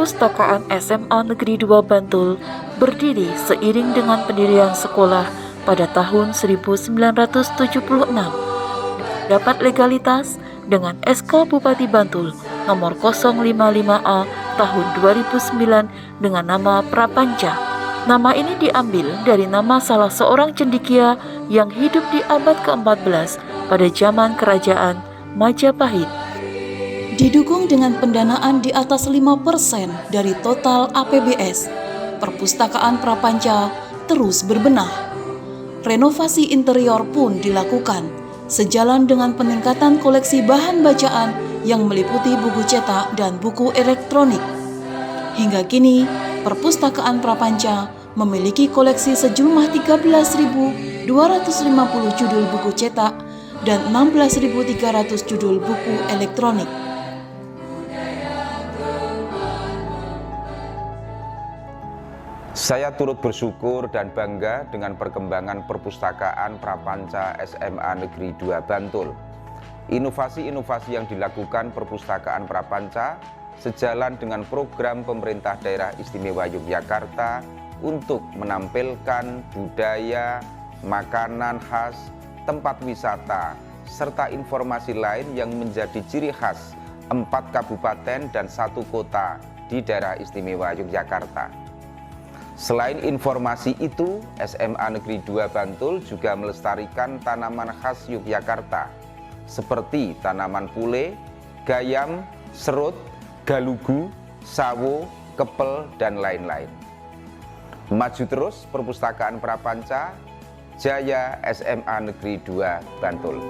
Perpustakaan SMA Negeri 2 Bantul berdiri seiring dengan pendirian sekolah pada tahun 1976. Dapat legalitas dengan SK Bupati Bantul nomor 055A tahun 2009 dengan nama Prapanca. Nama ini diambil dari nama salah seorang cendekia yang hidup di abad ke-14 pada zaman kerajaan Majapahit. Didukung dengan pendanaan di atas 5% dari total APBS, Perpustakaan Prapanca terus berbenah. Renovasi interior pun dilakukan, sejalan dengan peningkatan koleksi bahan bacaan yang meliputi buku cetak dan buku elektronik. Hingga kini, Perpustakaan Prapanca memiliki koleksi sejumlah 13.250 judul buku cetak dan 16.300 judul buku elektronik. Saya turut bersyukur dan bangga dengan perkembangan Perpustakaan Prapanca SMA Negeri 2 Bantul. Inovasi-inovasi yang dilakukan Perpustakaan Prapanca sejalan dengan program pemerintah daerah istimewa Yogyakarta untuk menampilkan budaya, makanan khas, tempat wisata, serta informasi lain yang menjadi ciri khas 4 kabupaten dan 1 kota di daerah istimewa Yogyakarta. Selain informasi itu, SMA Negeri 2 Bantul juga melestarikan tanaman khas Yogyakarta seperti tanaman pule, gayam, serut, galugu, sawo, kepel, dan lain-lain. Maju terus Perpustakaan Prapanca, Jaya SMA Negeri 2 Bantul.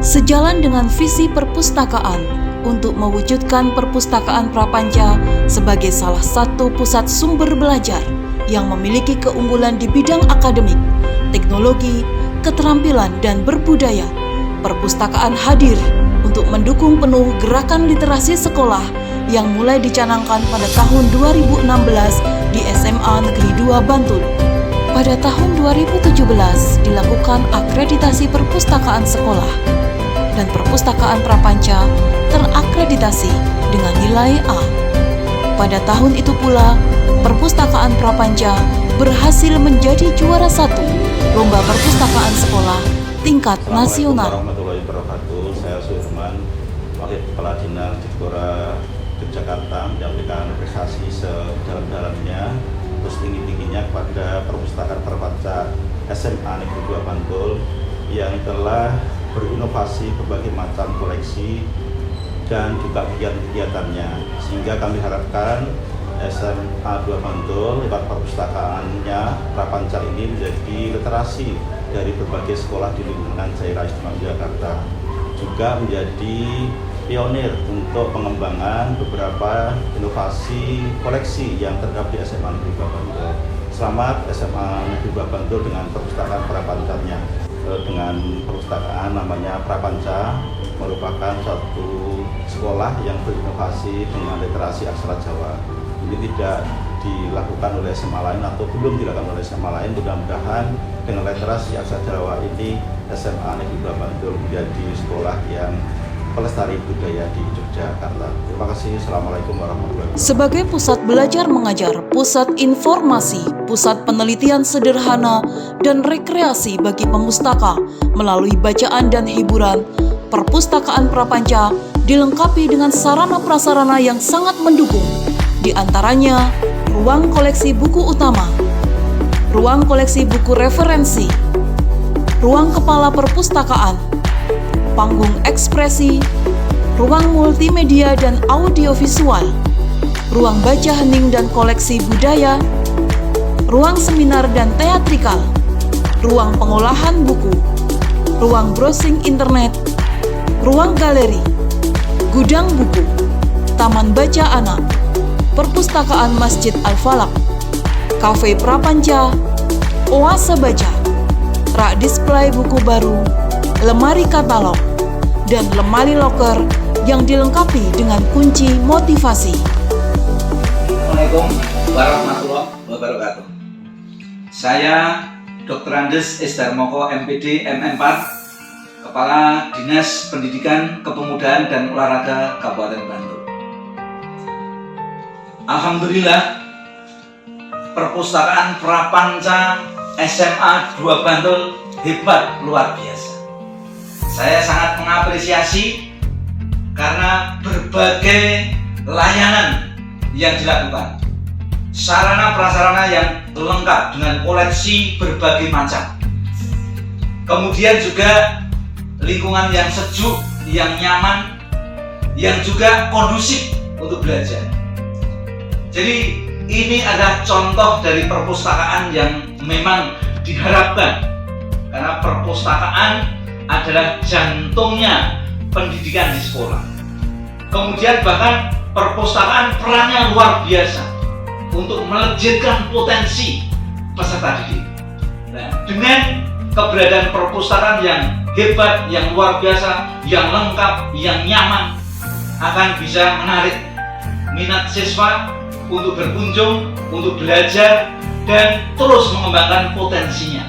Sejalan dengan visi perpustakaan untuk mewujudkan Perpustakaan Prapanca sebagai salah satu pusat sumber belajar yang memiliki keunggulan di bidang akademik, teknologi, keterampilan, dan berbudaya, perpustakaan hadir untuk mendukung penuh gerakan literasi sekolah yang mulai dicanangkan pada tahun 2016 di SMA Negeri 2 Bantul. Pada tahun 2017 dilakukan akreditasi perpustakaan sekolah dan Perpustakaan Prapanca terakreditasi dengan nilai A. Pada tahun itu pula, Perpustakaan Prapanca berhasil menjadi juara 1 Lomba Perpustakaan Sekolah tingkat nasional. Assalamualaikum warahmatullahi wabarakatuh. Saya Suherman, Wakil Kepala Dinas Dikbora Yogyakarta, menyampaikan prestasi sedalam-dalamnya terus tinggi-tingginya kepada Perpustakaan Prapanca SMA Negeri 2 Bantul yang telah berinovasi berbagai macam koleksi dan juga kegiatan-kegiatannya, sehingga kami harapkan SMA 2 Bantul lewat perpustakaannya Prapanca ini menjadi literasi dari berbagai sekolah di lingkungan daerah istimewa Yogyakarta, juga menjadi pionir untuk pengembangan beberapa inovasi koleksi yang terdapat di SMA Negeri 2 Bantul. Selamat SMA Negeri 2 Bantul dengan perpustakaan Prapancanya. Dengan perpustakaan namanya Prapanca, merupakan suatu sekolah yang berinovasi dengan literasi aksara Jawa. Ini tidak dilakukan oleh SMA lain atau belum dilakukan oleh SMA lain. Mudah-mudahan dengan literasi aksara Jawa ini SMA Negeri 2 Bantul menjadi sekolah yang pelestari budaya di Yogyakarta. Terima kasih. Assalamualaikum warahmatullahi wabarakatuh. Sebagai pusat belajar mengajar, pusat informasi, pusat penelitian sederhana, dan rekreasi bagi pemustaka melalui bacaan dan hiburan, Perpustakaan Prapanca dilengkapi dengan sarana prasarana yang sangat mendukung, di antaranya ruang koleksi buku utama, ruang koleksi buku referensi, ruang kepala perpustakaan, panggung ekspresi, ruang multimedia dan audiovisual, ruang baca hening dan koleksi budaya, ruang seminar dan teatrikal, ruang pengolahan buku, ruang browsing internet, ruang galeri, gudang buku, taman baca anak, perpustakaan Masjid Al-Falak, kafe Prapanca, oase baca, rak display buku baru, lemari katalog, dan lemari loker yang dilengkapi dengan kunci motivasi. Assalamualaikum warahmatullahi wabarakatuh. Saya Dr. Andes S. Darmoko, MPD, MM4, Kepala Dinas Pendidikan, Kepemudaan, dan Olahraga Kabupaten Bantul. Alhamdulillah, Perpustakaan Prapanca SMA 2 Bantul hebat luar biasa. Saya sangat mengapresiasi karena berbagai layanan yang dilakukan, sarana prasarana yang lengkap dengan koleksi berbagai macam. Kemudian juga lingkungan yang sejuk, yang nyaman, yang juga kondusif untuk belajar. Jadi ini adalah contoh dari perpustakaan yang memang diharapkan, karena perpustakaan adalah jantungnya pendidikan di sekolah. Kemudian bahkan perpustakaan perannya luar biasa untuk melejitkan potensi peserta didik. Nah, dengan keberadaan perpustakaan yang hebat, yang luar biasa, yang lengkap, yang nyaman, akan bisa menarik minat siswa untuk berkunjung, untuk belajar, dan terus mengembangkan potensinya.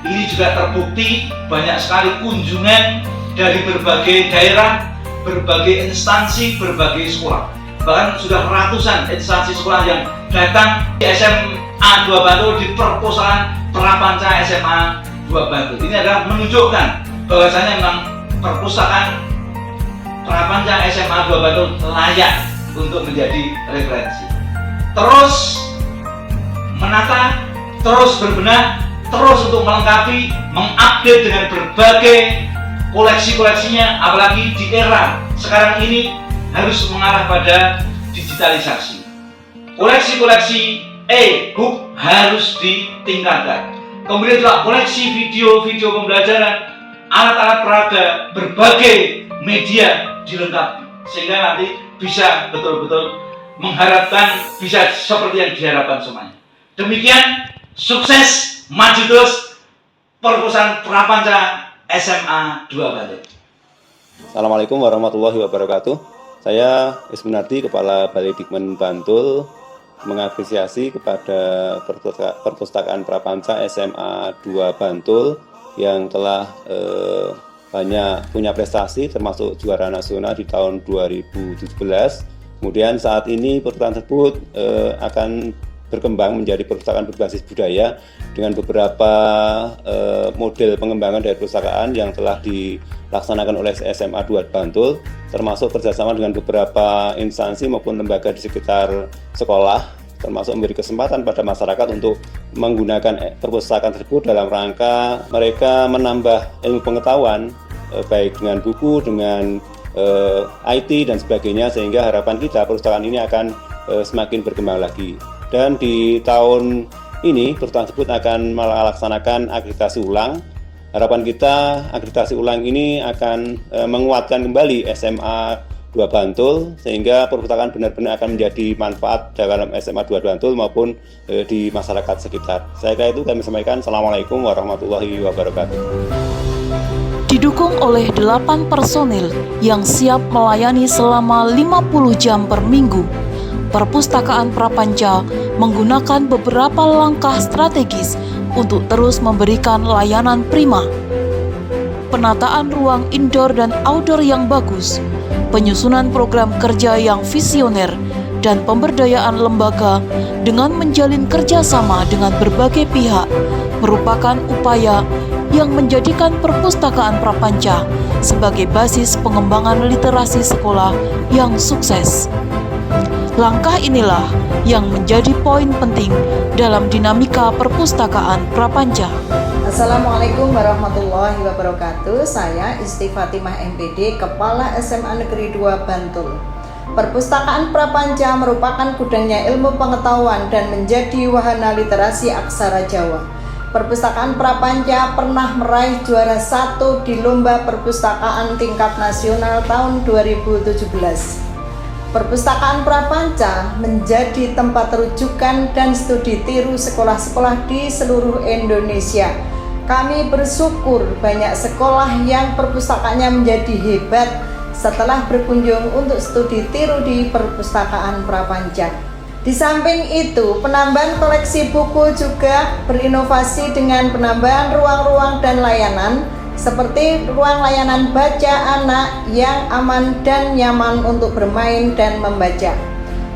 Ini juga terbukti banyak sekali kunjungan dari berbagai daerah, berbagai instansi, berbagai sekolah. Bahkan sudah ratusan instansi sekolah yang datang di SMA 2 Bantul, di Perpustakaan Prapanca SMA 2 Bantul. Ini adalah menunjukkan bahwasanya memang Perpustakaan Prapanca SMA 2 Bantul layak untuk menjadi referensi. Terus menata, terus berbenah, terus untuk melengkapi, mengupdate dengan berbagai koleksi-koleksinya, apalagi di era sekarang ini harus mengarah pada digitalisasi. Koleksi-koleksi e-book harus ditingkatkan. Kemudian juga koleksi video-video pembelajaran, alat-alat peraga, berbagai media dilengkapi, sehingga nanti bisa betul-betul mengharapkan bisa seperti yang diharapkan semuanya. Demikian, sukses, maju terus Perpustakaan Prapanca SMA 2 Bantul. Assalamualaikum warahmatullahi wabarakatuh. Saya Ismunardi, Kepala Balai Dikmen Bantul, mengapresiasi kepada Perpustakaan Prapanca SMA 2 Bantul yang telah banyak punya prestasi, termasuk juara nasional di tahun 2017. Kemudian saat ini perpustakaan tersebut akan berkembang menjadi perpustakaan berbasis budaya dengan beberapa model pengembangan dari perpustakaan yang telah dilaksanakan oleh SMA 2 Bantul, termasuk kerjasama dengan beberapa instansi maupun lembaga di sekitar sekolah, termasuk memberi kesempatan pada masyarakat untuk menggunakan perpustakaan tersebut dalam rangka mereka menambah ilmu pengetahuan baik dengan buku, dengan IT dan sebagainya, sehingga harapan kita perpustakaan ini akan semakin berkembang lagi. Dan di tahun ini perpustakaan tersebut akan melaksanakan akreditasi ulang. Harapan kita akreditasi ulang ini akan menguatkan kembali SMA 2 Bantul, sehingga perpustakaan benar-benar akan menjadi manfaat dalam SMA 2 Bantul maupun di masyarakat sekitar. Saya kira itu kami sampaikan. Assalamualaikum warahmatullahi wabarakatuh. Didukung oleh 8 personil yang siap melayani selama 50 jam per minggu, Perpustakaan Prapanca menggunakan beberapa langkah strategis untuk terus memberikan layanan prima. Penataan ruang indoor dan outdoor yang bagus, penyusunan program kerja yang visioner, dan pemberdayaan lembaga dengan menjalin kerjasama dengan berbagai pihak merupakan upaya yang menjadikan Perpustakaan Prapanca sebagai basis pengembangan literasi sekolah yang sukses. Langkah inilah yang menjadi poin penting dalam dinamika Perpustakaan Prapanca. Assalamualaikum warahmatullahi wabarakatuh. Saya Isti Fatimah MPD, Kepala SMA Negeri 2 Bantul. Perpustakaan Prapanca merupakan gudangnya ilmu pengetahuan dan menjadi wahana literasi aksara Jawa. Perpustakaan Prapanca pernah meraih juara 1 di Lomba Perpustakaan Tingkat Nasional tahun 2017. Perpustakaan Prapanca menjadi tempat rujukan dan studi tiru sekolah-sekolah di seluruh Indonesia. Kami bersyukur banyak sekolah yang perpustakaannya menjadi hebat setelah berkunjung untuk studi tiru di Perpustakaan Prapanca. Di samping itu, penambahan koleksi buku juga berinovasi dengan penambahan ruang-ruang dan layanan seperti ruang layanan baca anak yang aman dan nyaman untuk bermain dan membaca.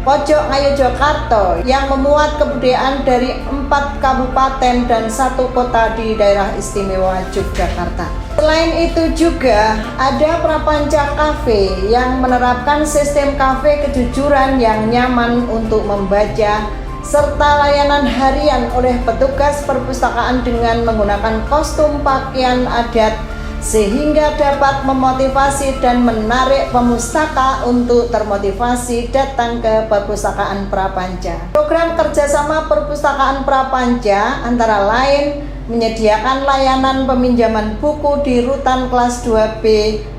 Pojok Ngayogyakarta yang memuat kebudayaan dari 4 kabupaten dan 1 kota di daerah istimewa Yogyakarta. Selain itu juga ada Prapanca Cafe yang menerapkan sistem kafe kejujuran yang nyaman untuk membaca, serta layanan harian oleh petugas perpustakaan dengan menggunakan kostum pakaian adat sehingga dapat memotivasi dan menarik pemustaka untuk termotivasi datang ke Perpustakaan Prapanca. Program kerjasama Perpustakaan Prapanca antara lain menyediakan layanan peminjaman buku di rutan kelas 2B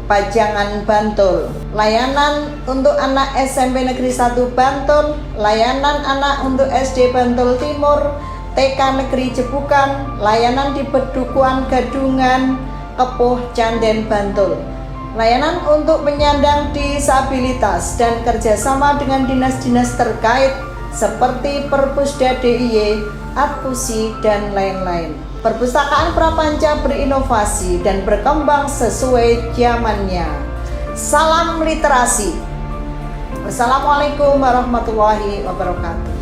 Pajangan Bantul, layanan untuk anak SMP Negeri 1 Bantul, layanan anak untuk SD Bantul Timur, TK Negeri Jebukan, layanan di Bedukuan Gadungan, Kepuh Canden Bantul, layanan untuk penyandang disabilitas dan kerjasama dengan dinas-dinas terkait seperti Perpusda DIY, Atpusi, dan lain-lain. Perpustakaan Prapanca berinovasi dan berkembang sesuai zamannya. Salam literasi. Wassalamualaikum warahmatullahi wabarakatuh.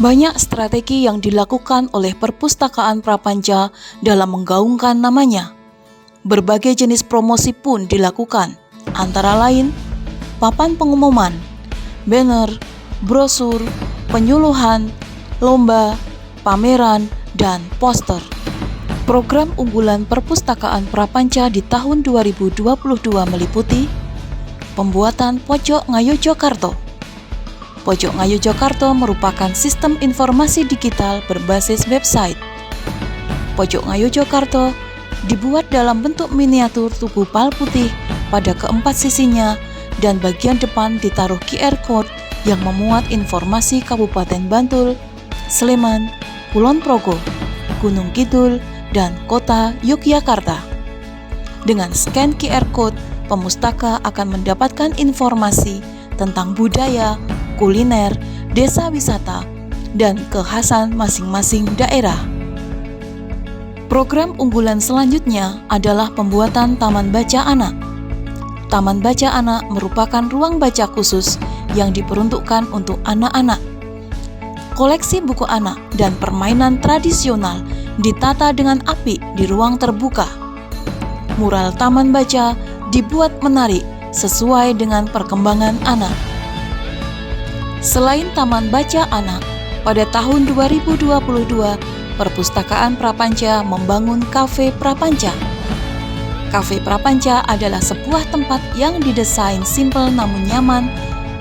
Banyak strategi yang dilakukan oleh Perpustakaan Prapanca dalam menggaungkan namanya. Berbagai jenis promosi pun dilakukan, antara lain papan pengumuman, banner, brosur, penyuluhan, lomba, pameran, dan poster. Program unggulan Perpustakaan Prapanca di tahun 2022 meliputi pembuatan Pojok Ngayogyakarta. Pojok Ngayogyakarta merupakan sistem informasi digital berbasis website. Pojok Ngayogyakarta dibuat dalam bentuk miniatur tugu pal putih pada keempat sisinya dan bagian depan ditaruh QR Code yang memuat informasi Kabupaten Bantul, Sleman, Kulon Progo, Gunung Kidul, dan Kota Yogyakarta. Dengan scan QR Code, pemustaka akan mendapatkan informasi tentang budaya, kuliner, desa wisata, dan kekhasan masing-masing daerah. Program unggulan selanjutnya adalah pembuatan Taman Baca Anak. Taman Baca Anak merupakan ruang baca khusus yang diperuntukkan untuk anak-anak. Koleksi buku anak dan permainan tradisional ditata dengan apik di ruang terbuka. Mural Taman Baca dibuat menarik sesuai dengan perkembangan anak. Selain Taman Baca Anak, pada tahun 2022 Perpustakaan Prapanca membangun Cafe Prapanca. Cafe Prapanca adalah sebuah tempat yang didesain simpel namun nyaman,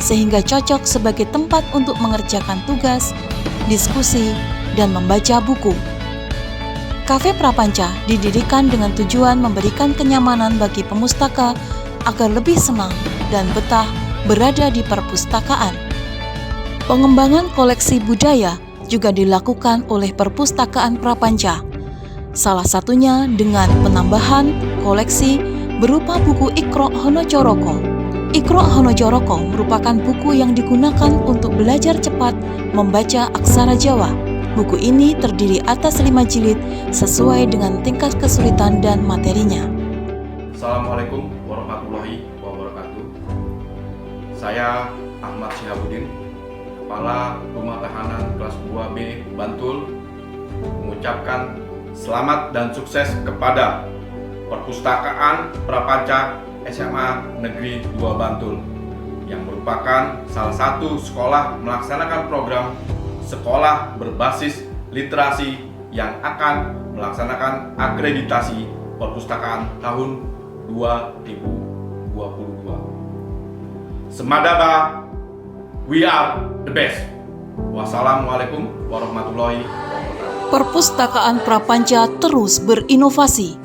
sehingga cocok sebagai tempat untuk mengerjakan tugas, diskusi, dan membaca buku. Cafe Prapanca didirikan dengan tujuan memberikan kenyamanan bagi pemustaka agar lebih senang dan betah berada di perpustakaan. Pengembangan koleksi budaya juga dilakukan oleh Perpustakaan Prapanca. Salah satunya dengan penambahan koleksi berupa buku Iqra Honocoroko. Iqra Honocoroko merupakan buku yang digunakan untuk belajar cepat membaca aksara Jawa. Buku ini terdiri atas 5 jilid sesuai dengan tingkat kesulitan dan materinya. Assalamualaikum warahmatullahi wabarakatuh. Saya Ahmad Syihabuddin, Kepala Rumah Tahanan kelas 2B Bantul, mengucapkan selamat dan sukses kepada Perpustakaan Prapanca SMA Negeri 2 Bantul yang merupakan salah satu sekolah melaksanakan program sekolah berbasis literasi yang akan melaksanakan akreditasi perpustakaan tahun 2022. Semadaba, we are the best. Wassalamualaikum warahmatullahi wabarakatuh. Perpustakaan Prapanca terus berinovasi.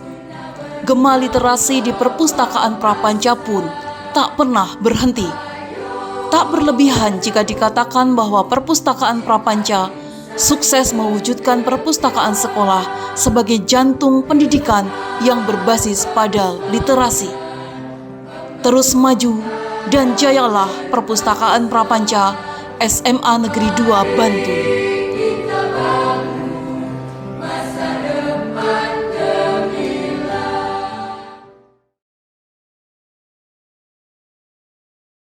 Gema literasi di Perpustakaan Prapanca pun tak pernah berhenti. Tak berlebihan jika dikatakan bahwa Perpustakaan Prapanca sukses mewujudkan perpustakaan sekolah sebagai jantung pendidikan yang berbasis pada literasi. Terus maju dan jayalah Perpustakaan Prapanca SMA Negeri 2 Bantul.